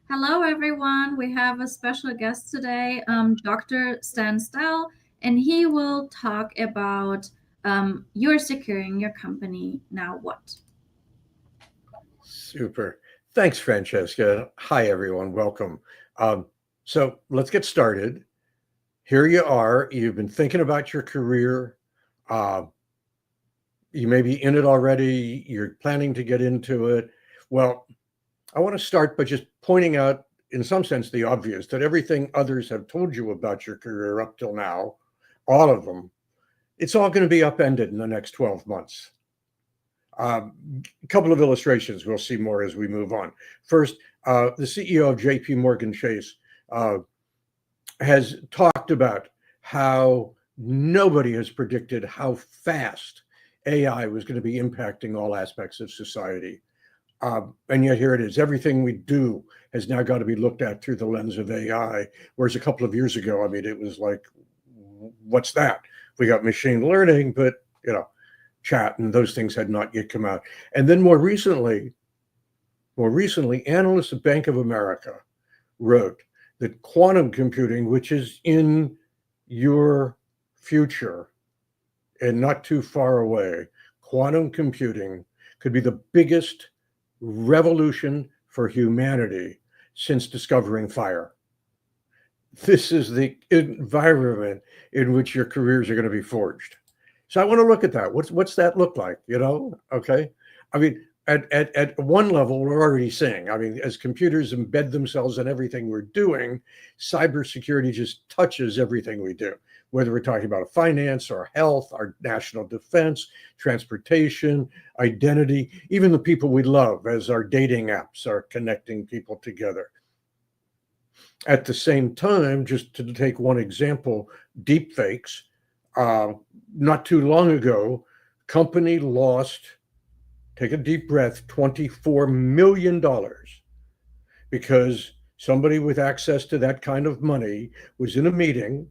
Hello, everyone. We have a special guest today, Dr. Stan Stahl, and he will talk about you're securing your company. Now what? Super. Thanks, Francesca. Hi, everyone. Welcome. So let's get started. Here you are. You've been thinking about your career. Uh, you may be in it already. You're planning to get into it. Well, I want to start by just pointing out, in some sense, the obvious that everything others have told you about your career up till now, all of them, it's all going to be upended in the next 12 months. A couple of illustrations we'll see more as we move on. First, the CEO of JP Morgan Chase has talked about how nobody has predicted how fast AI was going to be impacting all aspects of society. And yet here it is. Everything we do has now got to be looked at through the lens of AI. Whereas a couple of years ago, I mean, it was like, what's that? We got machine learning, but, chat and those things had not yet come out. And then more recently, analysts at Bank of America wrote that quantum computing, which is in your future and not too far away, quantum computing could be the biggest revolution for humanity since discovering fire. This is the environment in which your careers are going to be forged. So I want to look at that. What's that look like? Okay. I mean, at one level, we're already seeing, as computers embed themselves in everything we're doing, cybersecurity just touches everything we do, whether we're talking about finance or health, our national defense, transportation, identity, even the people we love, as our dating apps are connecting people together. At the same time, just to take one example, deepfakes. Not too long ago, company lost, take a deep breath, $24 million because somebody with access to that kind of money was in a meeting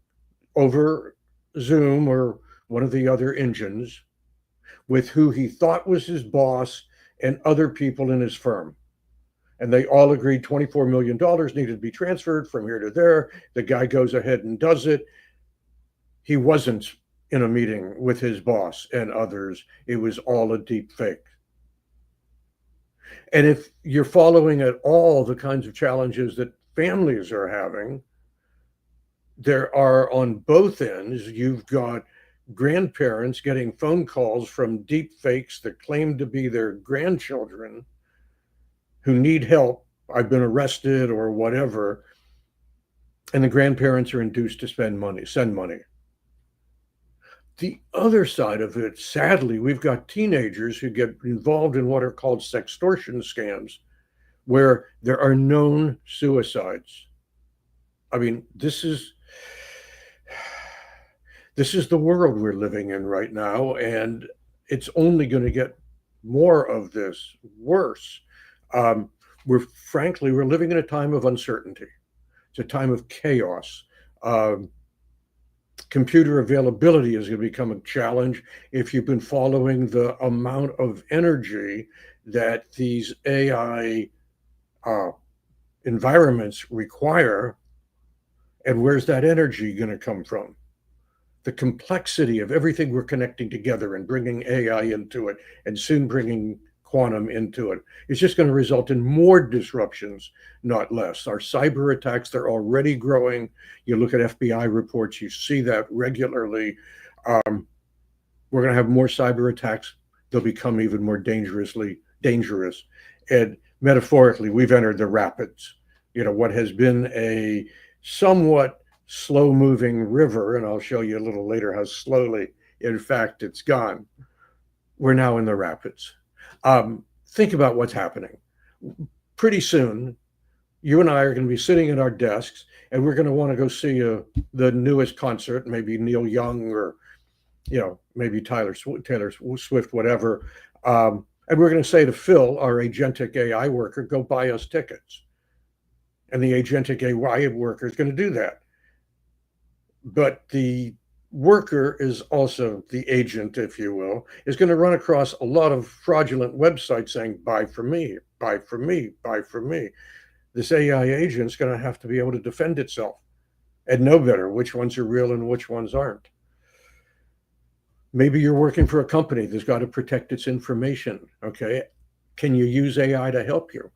over Zoom or one of the other engines with who he thought was his boss and other people in his firm. And they all agreed $24 million needed to be transferred from here to there. The guy goes ahead and does it. He wasn't in a meeting with his boss and others. It was all a deep fake. And if you're following at all the kinds of challenges that families are having, there are on both ends, you've got grandparents getting phone calls from deep fakes that claim to be their grandchildren who need help. I've been arrested or whatever. And the grandparents are induced to send money. The other side of it, sadly, we've got teenagers who get involved in what are called sextortion scams, where there are known suicides. This is the world we're living in right now, and it's only going to get more of this worse. We're living in a time of uncertainty. It's a time of chaos. Computer availability is going to become a challenge if you've been following the amount of energy that these AI environments require. And where's that energy going to come from? The complexity of everything we're connecting together and bringing AI into it, and soon bringing quantum into it, is just going to result in more disruptions, not less. Our cyber attacks, they're already growing. You look at FBI reports, you see that regularly. We're going to have more cyber attacks. They'll become even more dangerous. And metaphorically, we've entered the rapids. What has been a somewhat slow-moving river, and I'll show you a little later how slowly, in fact, it's gone. We're now in the rapids. Think about what's happening. pretty soon, you and I are going to be sitting at our desks, and we're going to want to go see the newest concert, maybe Neil Young or maybe Taylor Swift, whatever. And we're going to say to Phil, our agentic AI worker, go buy us tickets. And the agentic AI worker is going to do that. But the worker is also the agent, if you will, is going to run across a lot of fraudulent websites saying, buy from me, buy from me, buy from me. This AI agent is going to have to be able to defend itself and know better which ones are real and which ones aren't. Maybe you're working for a company that's got to protect its information. Okay. Can you use AI to help you?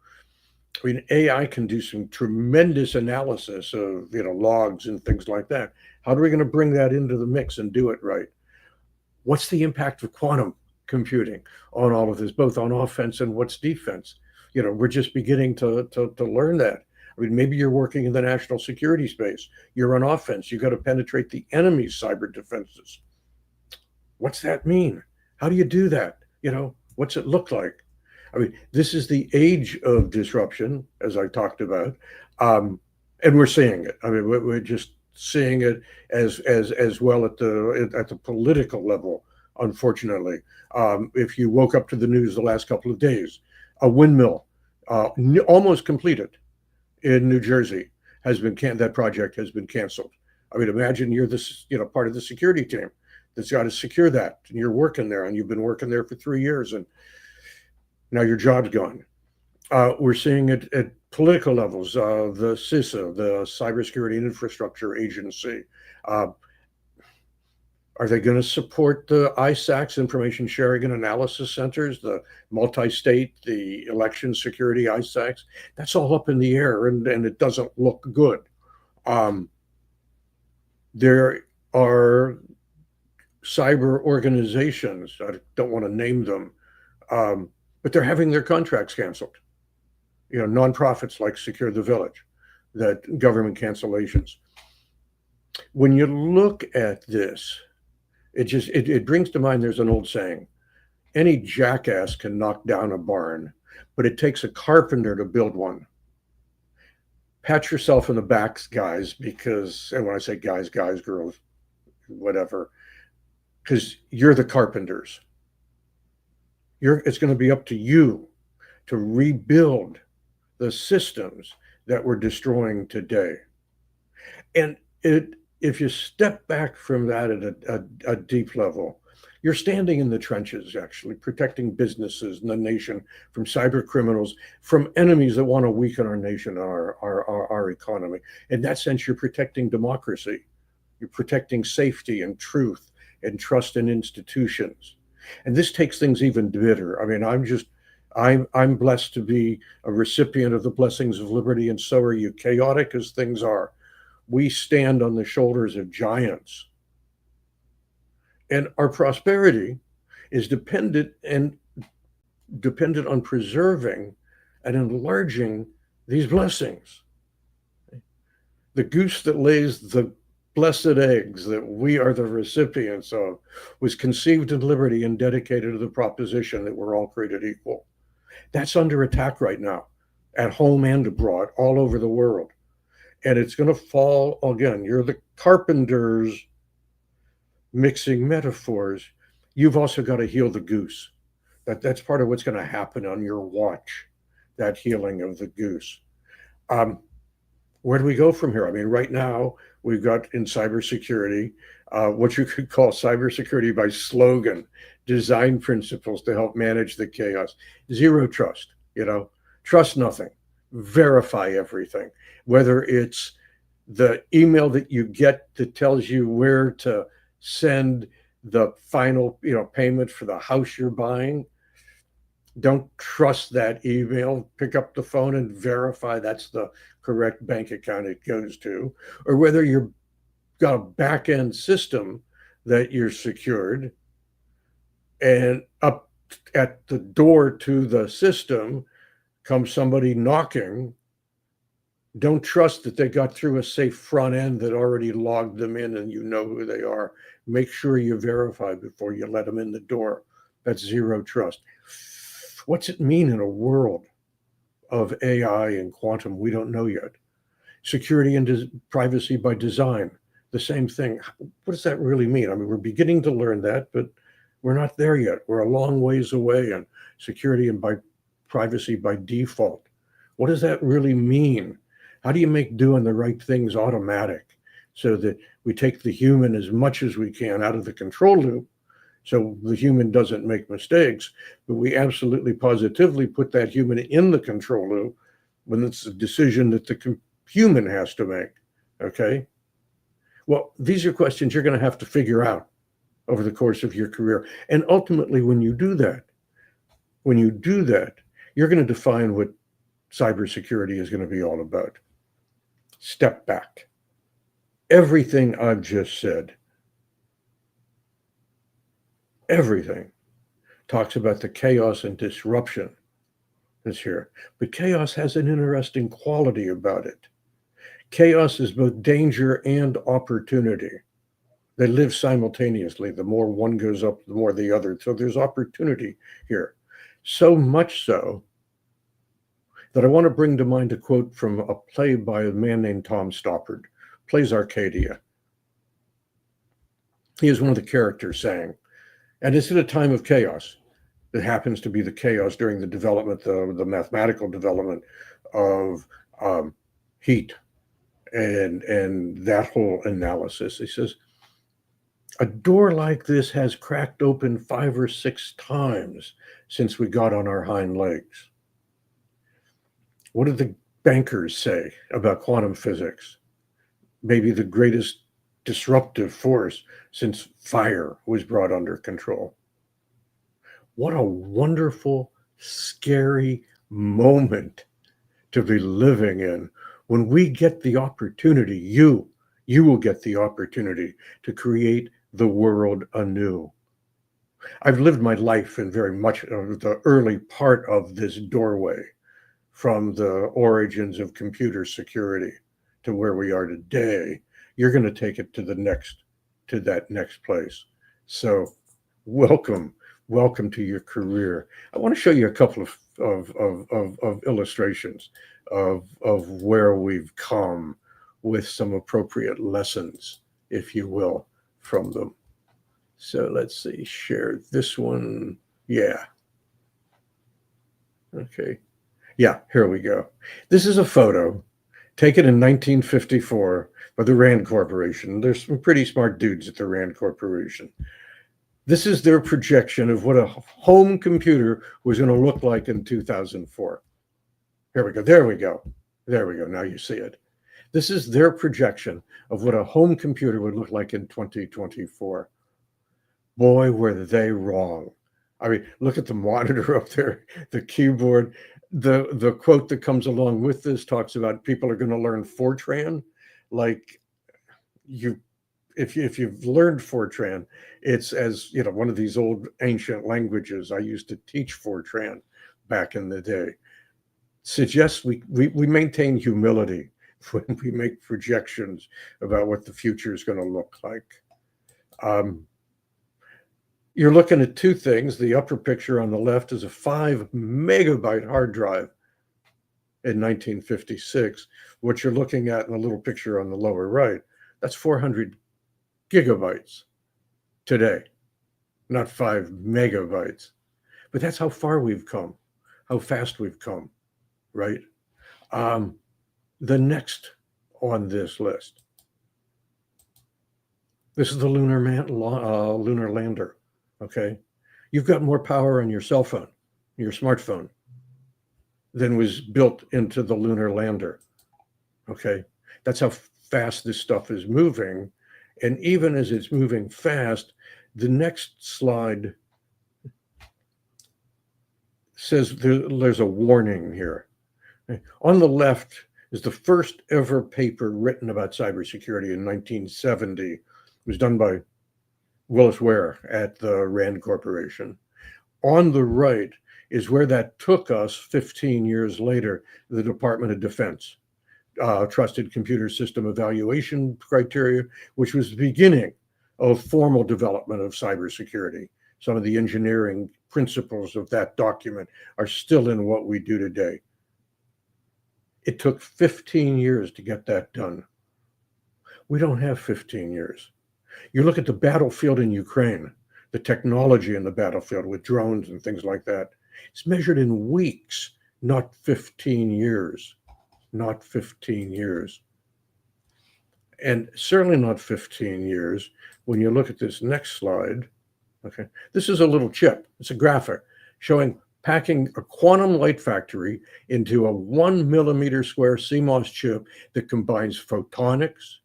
I mean, AI can do some tremendous analysis of logs and things like that. How are we going to bring that into the mix and do it right? What's the impact of quantum computing on all of this, both on offense and what's defense? We're just beginning to learn that. I mean, maybe you're working in the national security space. You're on offense. You got to penetrate the enemy's cyber defenses. What's that mean? How do you do that? What's it look like? I mean, this is the age of disruption, as I talked about, and we're seeing it. I mean, we're just seeing it as well at the political level. Unfortunately, if you woke up to the news the last couple of days, a windmill almost completed in New Jersey that project has been canceled. I mean, imagine you're this part of the security team that's got to secure that, and you're working there, and you've been working there for 3 years, and now your job's gone. We're seeing it at political levels. The CISA, the Cybersecurity Infrastructure Agency, are they going to support the ISACs, Information Sharing and Analysis Centers, the multi-state, the election security ISACs? That's all up in the air, and it doesn't look good. There are cyber organizations, I don't want to name them, but they're having their contracts canceled. Nonprofits like Secure the Village, that government cancellations. When you look at this, it brings to mind, there's an old saying, any jackass can knock down a barn, but it takes a carpenter to build one. Pat yourself in the back, guys, and when I say guys, girls, whatever, because you're the carpenters. It's going to be up to you to rebuild the systems that we're destroying today. And if you step back from that at a deep level, you're standing in the trenches, actually, protecting businesses and the nation from cyber criminals, from enemies that want to weaken our nation and our economy. In that sense, you're protecting democracy. You're protecting safety and truth and trust in institutions. And this takes things even bitter. I mean, I'm blessed to be a recipient of the blessings of liberty, and so are you. Chaotic as things are, we stand on the shoulders of giants. And our prosperity is dependent on preserving and enlarging these blessings. The goose that lays the blessed eggs that we are the recipients of was conceived in liberty and dedicated to the proposition that we're all created equal. That's under attack right now, at home and abroad, all over the world. And it's going to fall again. You're the carpenters mixing metaphors. You've also got to heal the goose. That's part of what's going to happen on your watch, that healing of the goose. Where do we go from here? I mean, right now, we've got in cybersecurity what you could call cybersecurity by slogan, design principles to help manage the chaos. Zero trust, trust nothing, verify everything, whether it's the email that you get that tells you where to send the final, payment for the house you're buying. Don't trust that email. Pick up the phone and verify that's the correct bank account it goes to, or whether you've got a back end system that you're secured, and up at the door to the system comes somebody knocking. Don't trust that they got through a safe front end that already logged them in and you know who they are. Make sure you verify before you let them in the door. That's zero trust. What's it mean in a world of AI and quantum, we don't know yet. Security and privacy by design, the same thing. What does that really mean? I mean, we're beginning to learn that, but we're not there yet. We're a long ways away. And security and by privacy by default, what does that really mean? How do you make doing the right things automatic so that we take the human as much as we can out of the control loop so the human doesn't make mistakes, but we absolutely positively put that human in the control loop when it's a decision that the human has to make? Okay. Well, these are questions you're going to have to figure out over the course of your career. And ultimately, when you do that, you're going to define what cybersecurity is going to be all about. Step back. Everything I've just said, everything talks about the chaos and disruption that's here. But chaos has an interesting quality about it. Chaos is both danger and opportunity. They live simultaneously. The more one goes up, the more the other. So there's opportunity here. So much so that I want to bring to mind a quote from a play by a man named Tom Stoppard, plays Arcadia. He is one of the characters saying, and it's in a time of chaos. It happens to be the chaos during the development, the mathematical development of heat and that whole analysis. He says, a door like this has cracked open 5 or 6 times since we got on our hind legs. What did the bankers say about quantum physics? Maybe the greatest disruptive force since fire was brought under control. What a wonderful, scary moment to be living in when we get the opportunity, you will get the opportunity to create the world anew. I've lived my life in very much of the early part of this doorway, from the origins of computer security to where we are today. You're going to take it to that next place. So welcome to your career. I want to show you a couple of illustrations of where we've come with some appropriate lessons, if you will, from them. So let's see, share this one. Yeah. Okay. Yeah, here we go. This is a photo taken in 1954 by the Rand Corporation. There's some pretty smart dudes at the Rand Corporation. This is their projection of what a home computer was going to look like in 2004. Here we go. There we go. Now you see it. This is their projection of what a home computer would look like in 2024. Boy, were they wrong. I mean, look at the monitor up there, the keyboard. The quote that comes along with this talks about people are going to learn Fortran. Like, if you've learned Fortran, it's, as you know, one of these old ancient languages. I used to teach Fortran back in the day. Suggests we maintain humility when we make projections about what the future is going to look like. You're looking at two things. The upper picture on the left is a 5 megabyte hard drive in 1956. What you're looking at in the little picture on the lower right, that's 400 gigabytes today, not 5 megabytes. But that's how far we've come, how fast we've come, right? The next on this list, this is the lunar lander. Okay, you've got more power on your cell phone, your smartphone, than was built into the lunar lander. Okay, that's how fast this stuff is moving. And even as it's moving fast, the next slide says there's a warning here. On the left is the first ever paper written about cybersecurity in 1970. It was done by Willis Ware at the Rand Corporation. On the right is where that took us 15 years later, the Department of Defense, Trusted Computer System Evaluation Criteria, which was the beginning of formal development of cybersecurity. Some of the engineering principles of that document are still in what we do today. It took 15 years to get that done. We don't have 15 years. You look at the battlefield in Ukraine, the technology in the battlefield with drones and things like that. It's measured in weeks, not 15 years. Not 15 years. And certainly not 15 years when you look at this next slide. Okay, this is a little chip. It's a graphic showing packing a quantum light factory into a 1 millimeter square CMOS chip that combines photonics,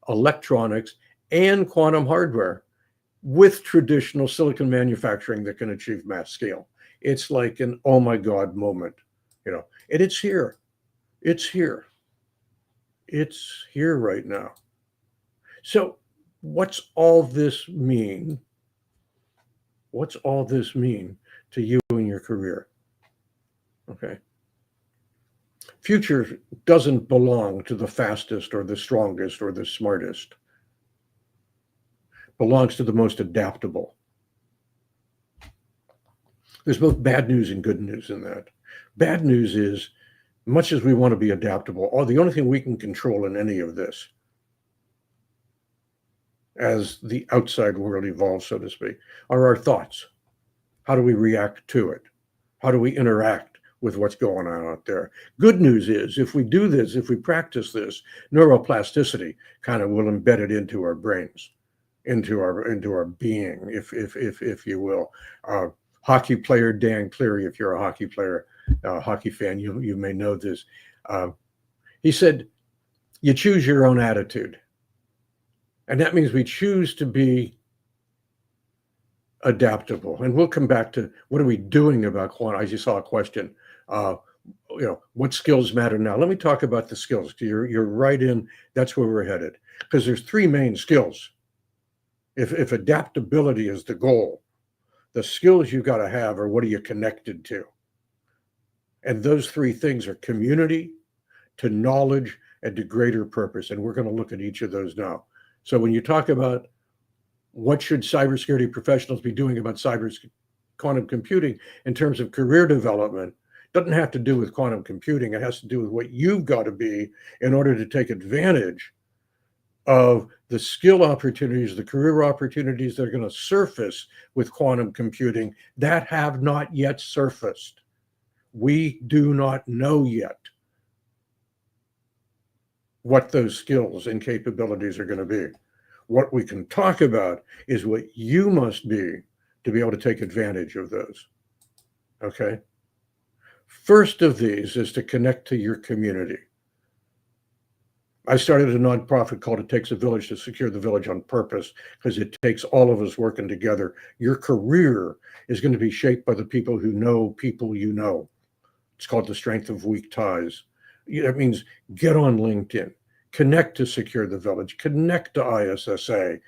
electronics, and quantum hardware with traditional silicon manufacturing that can achieve mass scale. It's like an oh my God moment, and it's here. It's here. It's here right now. So, what's all this mean? What's all this mean to you and your career? Okay. Future doesn't belong to the fastest or the strongest or the smartest. It belongs to the most adaptable. There's both bad news and good news in that. Bad news is, much as we want to be adaptable, the only thing we can control in any of this, as the outside world evolves, so to speak, are our thoughts. How do we react to it? How do we interact with what's going on out there? Good news is, if we do this, if we practice this, neuroplasticity kind of will embed it into our brains, into our being, if you will. Hockey player Dan Cleary, if you're a hockey player, hockey fan, you may know this. He said, "You choose your own attitude," and that means we choose to be adaptable. And we'll come back to what are we doing about quantum. I just saw a question. What skills matter now? Let me talk about the skills. You're right in. That's where we're headed, because there's three main skills. If adaptability is the goal, the skills you got to have are what are you connected to, and those three things are community, to knowledge, and to greater purpose. And we're going to look at each of those now. So when you talk about what should cybersecurity professionals be doing about quantum computing in terms of career development, doesn't have to do with quantum computing. It has to do with what you've got to be in order to take advantage of the skill opportunities, the career opportunities that are going to surface with quantum computing that have not yet surfaced. We do not know yet what those skills and capabilities are going to be. What we can talk about is what you must be to be able to take advantage of those. Okay? First of these is to connect to your community. I started a nonprofit called It Takes a Village to Secure the Village on purpose, because it takes all of us working together. Your career is going to be shaped by the people who know people you know. It's called the strength of weak ties. That means get on LinkedIn, connect to Secure the Village, connect to ISSA,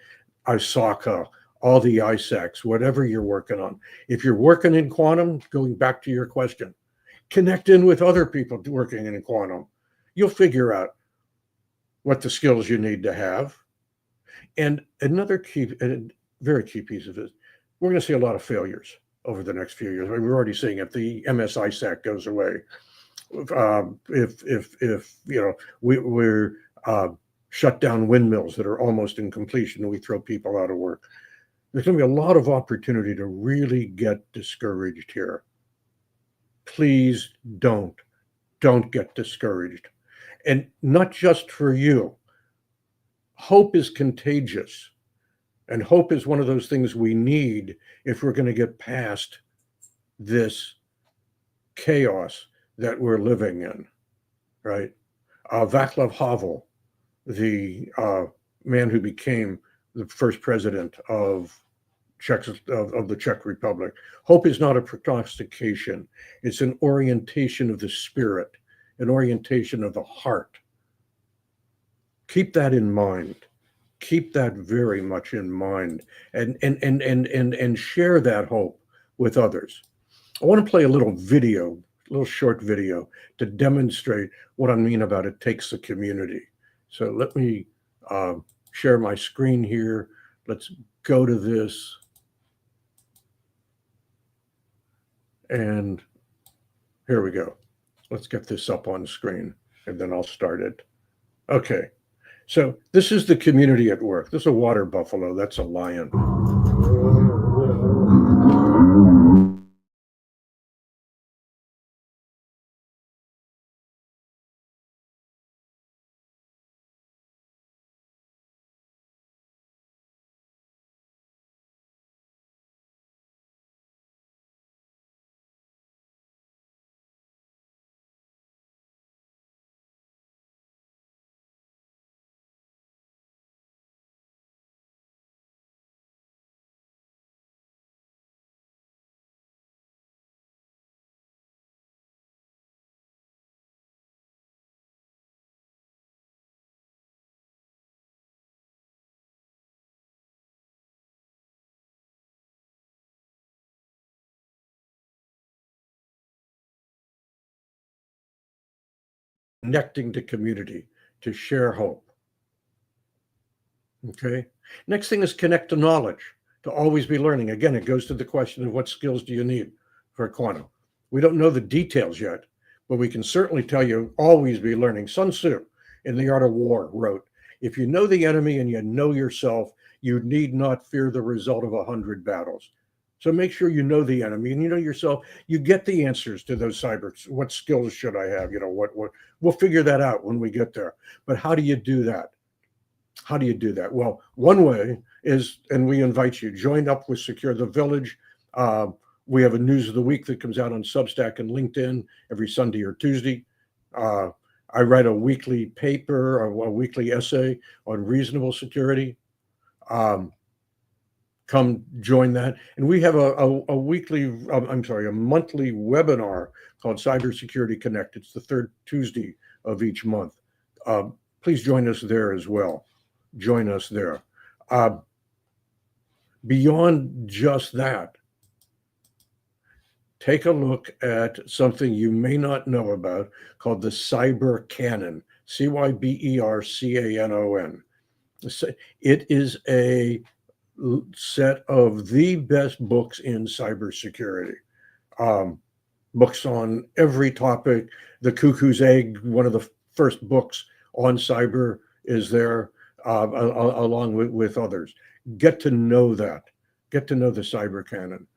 ISACA, all the ISACs, whatever you're working on. If you're working in quantum, going back to your question, connect in with other people working in quantum. You'll figure out what the skills you need to have. And another key, and very key piece of it, we're going to see a lot of failures over the next few years. We're already seeing it. The MSISAC goes away. If we're shut down windmills that are almost in completion and we throw people out of work, there's going to be a lot of opportunity to really get discouraged here. Please don't get discouraged. And not just for you. Hope is contagious. And hope is one of those things we need if we're going to get past this chaos that we're living in, right? Václav Havel, the man who became the first president of the Czech Republic. Hope is not a prognostication. It's an orientation of the spirit, an orientation of the heart. Keep that in mind. Keep that very much in mind, and share that hope with others. I want to play a little short video to demonstrate what I mean about it takes a community. So let me share my screen here. Let's go to this. And here we go. Let's get this up on screen. and then I'll start it. Okay. So this is the community at work. This is a water buffalo. That's a lion. Connecting to community, to share hope. Okay. Next thing is connect to knowledge, to always be learning. Again, it goes to the question of what skills do you need for quantum? We don't know the details yet, but we can certainly tell you always be learning. Sun Tzu in The Art of War wrote, if you know the enemy and you know yourself, you need not fear the result of 100 battles. So make sure you know the enemy and you know yourself. You get the answers to those cyber. What skills should I have? What we'll figure that out when we get there. But how do you do that? How do you do that? Well, one way is, and we invite you, join up with Secure the Village. Uh, we have a news of the week that comes out on Substack and LinkedIn every Sunday or Tuesday. Uh, I write a weekly paper, a weekly essay on reasonable security. Um, come join that. And we have a weekly, a monthly webinar called Cybersecurity Connect. It's the third Tuesday of each month. Please join us there as well. Join us there. Beyond just that, take a look at something you may not know about called the CyberCanon, CyberCanon. It is a set of the best books in cybersecurity. Books on every topic. The Cuckoo's Egg, one of the first books on cyber, is there, along with others. Get to know that. Get to know the CyberCanon.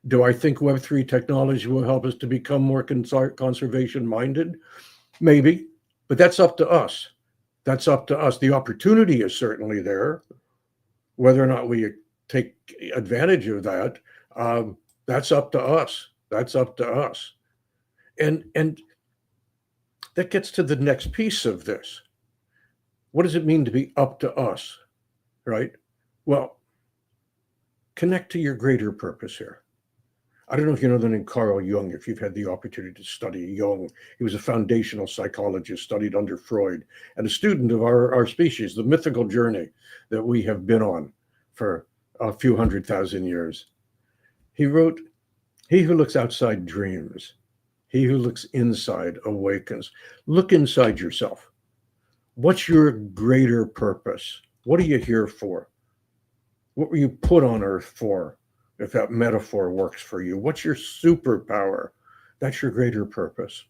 Do I think Web3 technology will help us to become more conservation minded? Maybe, but that's up to us. That's up to us. The opportunity is certainly there. Whether or not we take advantage of that, that's up to us. That's up to us. And that gets to the next piece of this. What does it mean to be up to us, right? Well, connect to your greater purpose here. I don't know if you know the name Carl Jung, if you've had the opportunity to study Jung. He was a foundational psychologist, studied under Freud, and a student of our species, the mythical journey that we have been on for a few 100,000 years. He wrote, he who looks outside dreams. He who looks inside awakens. Look inside yourself. What's your greater purpose? What are you here for? What were you put on earth for? If that metaphor works for you, what's your superpower? That's your greater purpose.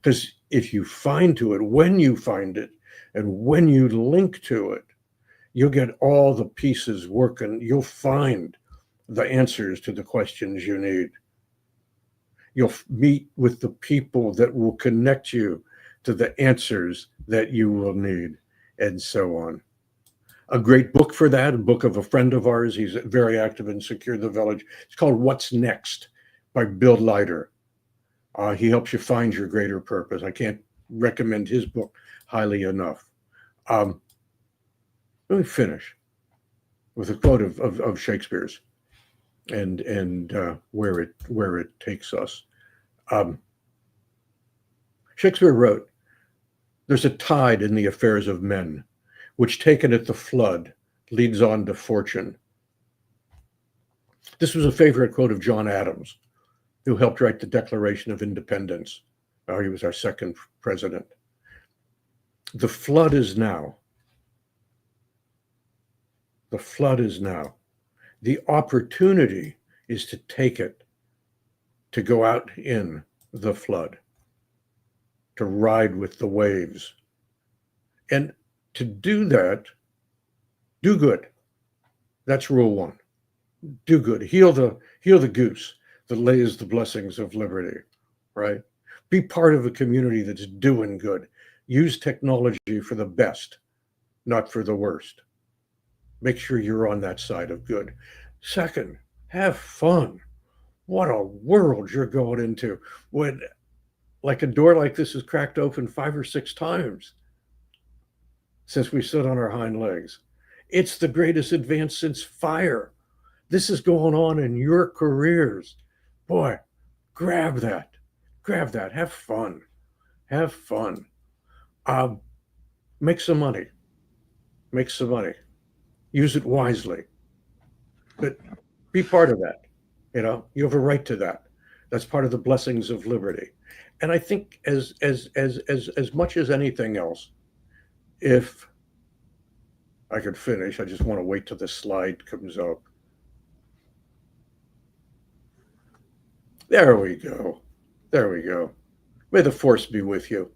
Because if you find to it, when you find it, and when you link to it, you'll get all the pieces working. You'll find the answers to the questions you need. You'll meet with the people that will connect you to the answers that you will need, and so on. A great book for that, a book of a friend of ours. He's very active in Secure the Village. It's called What's Next by Bill Leiter. He helps you find your greater purpose. I can't recommend his book highly enough. Let me finish with a quote of Shakespeare's and where it takes us. Shakespeare wrote, "There's a tide in the affairs of men, which taken at the flood leads on to fortune." This was a favorite quote of John Adams, who helped write the Declaration of Independence. He was our second president. The flood is now. The flood is now. The opportunity is to take it, to go out in the flood. to ride with the waves. And to do that, do good. That's rule one. Do good. Heal the goose that lays the blessings of liberty, right? Be part of a community that's doing good. Use technology for the best, not for the worst. Make sure you're on that side of good. Second, have fun. What a world you're going into when like a door like this is cracked open 5 or 6 times since we stood on our hind legs. It's the greatest advance since fire. This is going on in your careers. Boy, grab that. Grab that. Have fun. Have fun. Um, make some money. Make some money. Use it wisely. But be part of that. You have a right to that. That's part of the blessings of liberty. And I think as much as anything else, if I could finish, I just want to wait till this slide comes up. There we go. There we go. May the force be with you.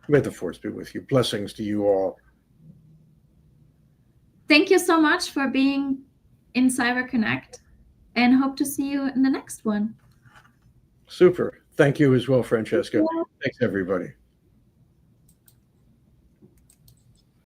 May the force be with you. Blessings to you all. Thank you so much for being in CyberConnect, and hope to see you in the next one. Super. Thank you as well, Francesca. Thanks, everybody.